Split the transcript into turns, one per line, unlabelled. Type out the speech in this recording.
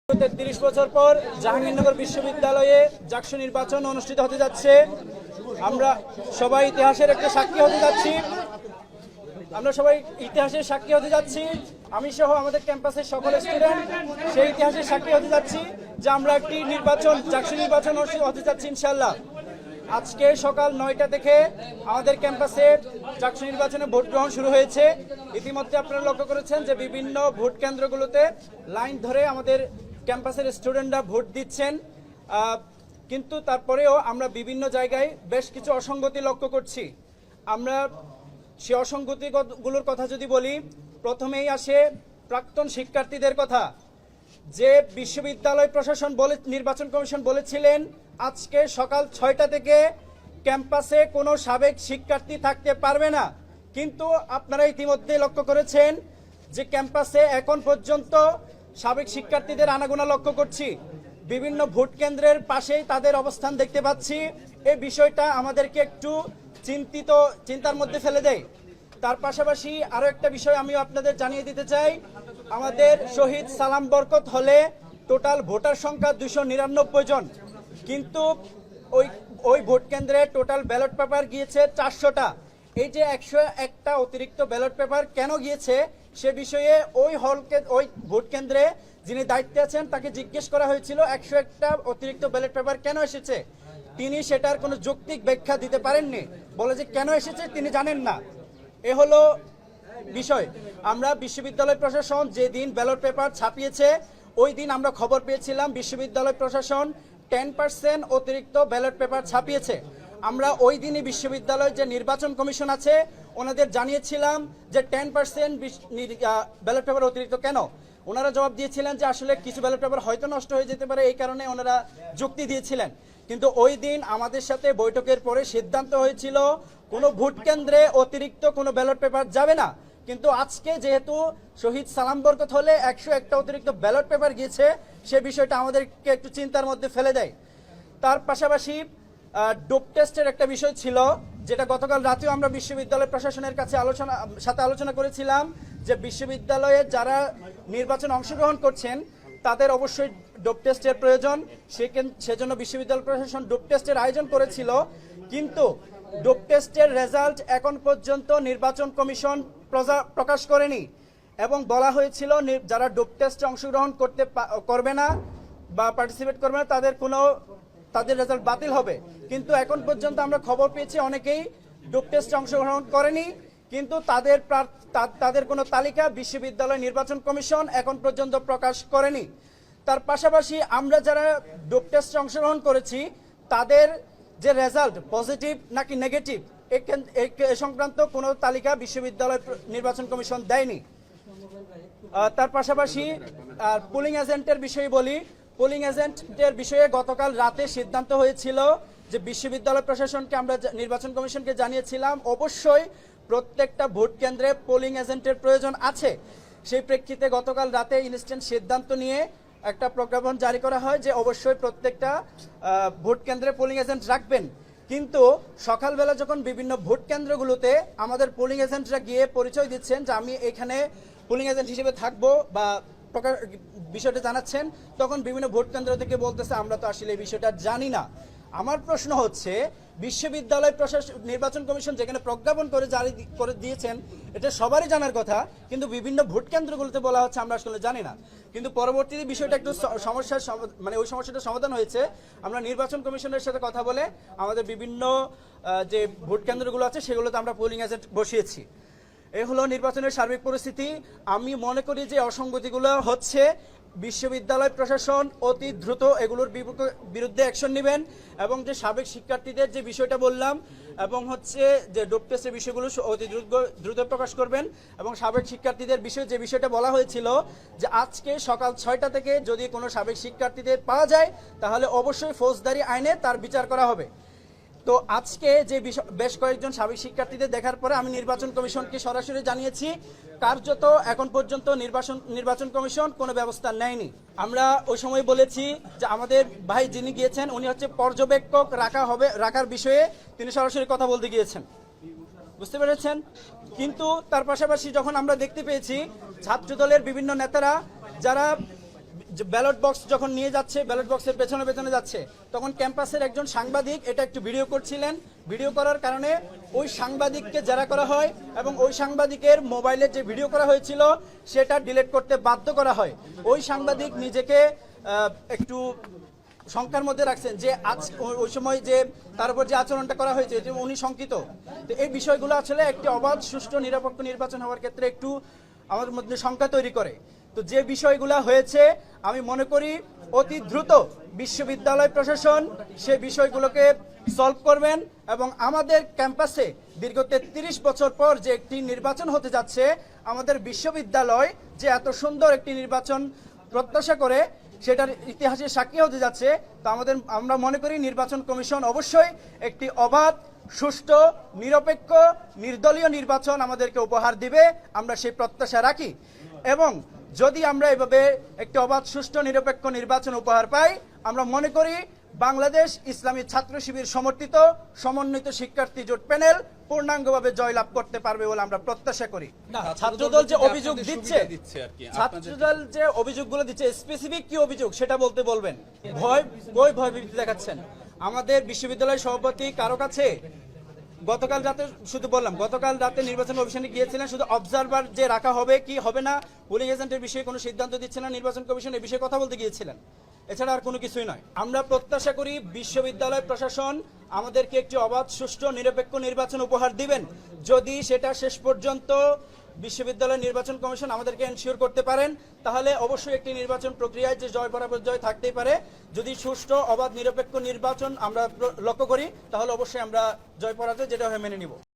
৩০ বছর পর জাহাঙ্গীরনগর বিশ্ববিদ্যালয়ে জাকসু নির্বাচন অনুষ্ঠিত হতে যাচ্ছে। আমরা সবাই ইতিহাসের একটা সাক্ষী হতে যাচ্ছি। আমি সহ আমাদের ক্যাম্পাসের সকল স্টুডেন্ট সেই ইতিহাসের সাক্ষী হতে যাচ্ছি যে আমরা একটি জাকসু নির্বাচন অনুষ্ঠিত হতে যাচ্ছি ইনশাআল্লাহ। আজকে সকাল 9টা থেকে আমাদের ক্যাম্পাসে জাকসু নির্বাচনে ভোট গ্রহণ শুরু হয়েছে। ইতিমধ্যে আপনারা লক্ষ্য করেছেন যে বিভিন্ন ভোট কেন্দ্রগুলোতে লাইন ধরে আমাদের ক্যাম্পাসের স্টুডেন্টরা ভোট দিচ্ছেন, কিন্তু তারপরেও আমরা বিভিন্ন জায়গায় বেশ কিছু অসঙ্গতি লক্ষ্য করছি। আমরা সে অসঙ্গতিগুলোর কথা যদি বলি, প্রথমেই আসে প্রাক্তন শিক্ষার্থীদের কথা। যে বিশ্ববিদ্যালয় প্রশাসন নির্বাচন কমিশন বলেছিলেন আজকে সকাল 6টা থেকে ক্যাম্পাসে কোনো সাবেক শিক্ষার্থী থাকতে পারবে না, কিন্তু আপনারা ইতিমধ্যে লক্ষ্য করেছেন যে ক্যাম্পাসে এখন পর্যন্ত সাবেক শিক্ষার্থীদের আনাগোনা লক্ষ্য করছি। বিভিন্ন ভোট কেন্দ্রের পাশেই তাদের অবস্থান দেখতে পাচ্ছি। এই বিষয়টা আমাদেরকে একটু চিন্তার মধ্যে ফেলে দেয়। তার পাশাপাশি আরো একটা বিষয় আমি আপনাদের জানিয়ে দিতে চাই, আমাদের শহীদ সালাম বরকত হলে টোটাল ভোটার সংখ্যা 299 জন, কিন্তু ওই ভোট কেন্দ্রে টোটাল ব্যালট পেপার গিয়েছে 400টা। এই যে 101টা অতিরিক্ত ব্যালট পেপার কেন গিয়েছে সে বিষয়ে ওই ভোট কেন্দ্রে যিনি দায়িত্বে আছেন তাকে জিজ্ঞেস করা হয়েছিল 101টা অতিরিক্ত ব্যালট পেপার কেন এসেছে। তিনি সেটার কোনো যৌক্তিক ব্যাখ্যা দিতে পারেননি, বলে যে কেন এসেছে তিনি জানেন না। এ হলো বিষয়। আমরা বিশ্ববিদ্যালয় প্রশাসন যেদিন ব্যালট পেপার ছাপিয়েছে ওই দিন আমরা খবর পেয়েছিলাম বিশ্ববিদ্যালয় প্রশাসন 10% অতিরিক্ত ব্যালট পেপার ছাপিয়েছে। আমরা ওই দিনই বিশ্ববিদ্যালয় যে নির্বাচন কমিশন আছে ওনাদের জানিয়েছিলাম যে 10% ব্যালট পেপার অতিরিক্ত কেন। ওনারা জবাব দিয়েছিলেন যে আসলে কিছু ব্যালট পেপার হয়তো নষ্ট হয়ে যেতে পারে, এই কারণে ওনারা যুক্তি দিয়েছিলেন। কিন্তু ওই দিন আমাদের সাথে বৈঠকের পরে সিদ্ধান্ত হয়েছিল কোনো ভোট কেন্দ্রে অতিরিক্ত কোনো ব্যালট পেপার যাবে না। কিন্তু আজকে যেহেতু শহীদ সালাম বরকত হলে 101টা অতিরিক্ত ব্যালট পেপার গিয়েছে, সে বিষয়টা আমাদেরকে একটু চিন্তার মধ্যে ফেলে দেয়। তার পাশাপাশি ডোপ টেস্টের একটা বিষয় ছিল, যেটা গতকাল রাতেও আমরা বিশ্ববিদ্যালয় প্রশাসনের কাছে আলোচনা করেছিলাম যে বিশ্ববিদ্যালয়ে যারা নির্বাচনে অংশগ্রহণ করছেন তাদের অবশ্যই ডোপ টেস্টের প্রয়োজন। সেজন্য বিশ্ববিদ্যালয় প্রশাসন ডোপ টেস্টের আয়োজন করেছিল, কিন্তু ডোপ টেস্টের রেজাল্ট এখন পর্যন্ত নির্বাচন কমিশন প্রকাশ করেনি এবং বলা হয়েছিল যারা ডোপ টেস্টে অংশগ্রহণ করবে না বা পার্টিসিপেট করবে না তাদের রেজাল্ট বাতিল হবে। কিন্তু এখন পর্যন্ত আমরা খবর পেয়েছি অনেকেই ডোপ টেস্টে অংশগ্রহণ করেনি, কিন্তু তাদের কোনো তালিকা বিশ্ববিদ্যালয় নির্বাচন কমিশন এখন পর্যন্ত প্রকাশ করেনি। তার পাশাপাশি আমরা যারা ডোপ টেস্টে অংশগ্রহণ করেছি তাদের যে রেজাল্ট পজিটিভ নাকি নেগেটিভ এ সংক্রান্ত কোনো তালিকা বিশ্ববিদ্যালয় নির্বাচন কমিশন দেয়নি। তার পাশাপাশি পোলিং এজেন্টের বিষয়ে বলি, পোলিং এজেন্টের বিষয়ে গতকাল রাতে সিদ্ধান্ত হয়েছিল যে বিশ্ববিদ্যালয় প্রশাসনকে আমরা নির্বাচন কমিশনকে জানিয়েছিলাম অবশ্যই প্রত্যেকটা ভোট কেন্দ্রে পোলিং এজেন্টের প্রয়োজন আছে। সেই প্রেক্ষিতে গতকাল রাতে ইনস্ট্যান্ট সিদ্ধান্ত নিয়ে একটা প্রজ্ঞাপন জারি করা হয় যে অবশ্যই প্রত্যেকটা ভোট কেন্দ্রে পোলিং এজেন্ট রাখবেন। কিন্তু সকালবেলা যখন বিভিন্ন ভোট কেন্দ্রগুলোতে আমাদের পোলিং এজেন্টরা গিয়ে পরিচয় দিচ্ছেন যে আমি এখানে পোলিং এজেন্ট হিসেবে থাকবো বা বিষয়টা জানাচ্ছেন, তখন বিভিন্ন ভোট কেন্দ্র থেকে বলতেছে আমরা তো আসলে এই বিষয়টা জানি না। আমার প্রশ্ন হচ্ছে বিশ্ববিদ্যালয় প্রশাসন নির্বাচন কমিশন যেখানে প্রজ্ঞাপন করে জারি করে দিয়েছেন এটা সবারই জানার কথা, কিন্তু বিভিন্ন ভোট কেন্দ্রগুলোতে বলা হচ্ছে আমরা আসলে জানি না। কিন্তু পরবর্তীতে বিষয়টা একটু ওই সমস্যাটা সমাধান হয়েছে। আমরা নির্বাচন কমিশনের সাথে কথা বলে আমাদের বিভিন্ন যে ভোট কেন্দ্রগুলো আছে সেগুলোতে আমরা পোলিং এজেন্ট বসিয়েছি। এ হলো নির্বাচনের সার্বিক পরিস্থিতি। আমি মনে করি যে অসঙ্গতিগুলো হচ্ছে বিশ্ববিদ্যালয় প্রশাসন অতি দ্রুত এগুলোর বিরুদ্ধে অ্যাকশন নেবেন এবং যে সাবেক শিক্ষার্থীদের যে বিষয়টা বললাম এবং হচ্ছে যে ডোপ টেস্টের বিষয়গুলো অতি দ্রুত প্রকাশ করবেন এবং সাবেক শিক্ষার্থীদের বিষয়ে যে বিষয়টা বলা হয়েছিল যে আজকে সকাল 6টা থেকে যদি কোনো সাবেক শিক্ষার্থীদের পাওয়া যায় তাহলে অবশ্যই ফৌজদারি আইনে তার বিচার করা হবে। তো আজকে যে বেশ কয়েকজন সাবেক শিক্ষার্থীদের দেখার পরে আমি নির্বাচন কমিশনকে সরাসরি জানিয়েছি, কার্যত এখন পর্যন্ত নির্বাচন কমিশন কোনো ব্যবস্থা নেয়নি। আমরা ওই সময় বলেছি যে আমাদের ভাই যিনি গিয়েছেন উনি হচ্ছে পর্যবেক্ষক রাখার বিষয়ে তিনি সরাসরি কথা বলতে গিয়েছেন, বুঝতে পেরেছেন। কিন্তু তার পাশাপাশি যখন আমরা দেখতে পেয়েছি ছাত্রদলের বিভিন্ন নেতারা যারা ব্যালট বক্স যখন নিয়ে যাচ্ছে, ব্যালট বক্সের পেছনে পেছনে যাচ্ছে, তখন ক্যাম্পাসের একজন সাংবাদিক এটা একটু ভিডিও করছিলেন। ভিডিও করার কারণে ওই সাংবাদিককে জেরা করা হয় এবং ওই সাংবাদিকের মোবাইলে যে ভিডিও করা হয়েছিল সেটা ডিলিট করতে বাধ্য করা হয়। ওই সাংবাদিক নিজেকে একটু শঙ্কার মধ্যে রাখছেন যে আজ ওই সময় যে তার উপর যে আচরণটা করা হয়েছে যে উনি শঙ্কিত। তো এই বিষয়গুলো আসলে একটি অবাধ, সুষ্ঠু, নিরপেক্ষ নির্বাচন হওয়ার ক্ষেত্রে একটু আমাদের মধ্যে শঙ্কা তৈরি করে। তো যে বিষয়গুলো হয়েছে আমি মনে করি অতি দ্রুত বিশ্ববিদ্যালয় প্রশাসন সে বিষয়গুলোকে সলভ করবেন এবং আমাদের ক্যাম্পাসে দীর্ঘ 33 বছর পর যে একটি নির্বাচন হতে যাচ্ছে, আমাদের বিশ্ববিদ্যালয় যে এত সুন্দর একটি নির্বাচন প্রত্যাশা করে সেটার ইতিহাসে সাক্ষী হতে যাচ্ছে। তো আমরা মনে করি নির্বাচন কমিশন অবশ্যই একটি অবাধ, সুষ্ঠু, নিরপেক্ষ, নির্দলীয় নির্বাচন আমাদেরকে উপহার দিবে, আমরা সেই প্রত্যাশা রাখি। এবং যদি আমরা এভাবে একটি অবাধ, সুষ্ঠু, নিরপেক্ষ নির্বাচন উপহার পাই, আমরা মনে করি বাংলাদেশ ইসলামী ছাত্র শিবির সমর্থিত সমন্বিত শিক্ষার্থী জোট প্যানেল পূর্ণাঙ্গভাবে জয়লাভ করতে পারবে বলে আমরা প্রত্যাশা করি। না, ছাত্রদল যে অভিযোগ দিচ্ছে, ছাত্রদল যে অভিযোগগুলো দিচ্ছে স্পেসিফিক কি অভিযোগ সেটা বলবেন। ভয়ভীতি দেখাচ্ছেন আমাদের বিশ্ববিদ্যালয়ের সভাপতি কারো কাছে গতকাল রাতে, শুধু বললাম গতকাল রাতে নির্বাচন কমিশনে গিয়েছিলেন, শুধু অবজারভার যে রাখা হবে কি হবে না, পুলিং এজেন্টের বিষয়ে কোনো সিদ্ধান্ত দিচ্ছে না নির্বাচন কমিশন, এই বিষয়ে কথা বলতে গিয়েছিলেন, এছাড়া আর কোনো কিছুই নয়। আমরা প্রত্যাশা করি বিশ্ববিদ্যালয় প্রশাসন আমাদেরকে একটি অবাধ, সুষ্ঠু, নিরপেক্ষ নির্বাচন উপহার দিবেন। যদি সেটা শেষ পর্যন্ত বিশ্ববিদ্যালয় নির্বাচন কমিশন আমাদেরকে এনশিওর করতে পারেন, তাহলে অবশ্যই একটি নির্বাচন প্রক্রিয়ায় যে জয় বরাবর জয় থাকতেই পারে। যদি সুষ্ঠু, অবাধ, নিরপেক্ষ নির্বাচন আমরা লক্ষ্য করি, তাহলে অবশ্যই আমরা জয় পরাজয় যেটা হয় মেনে নিব।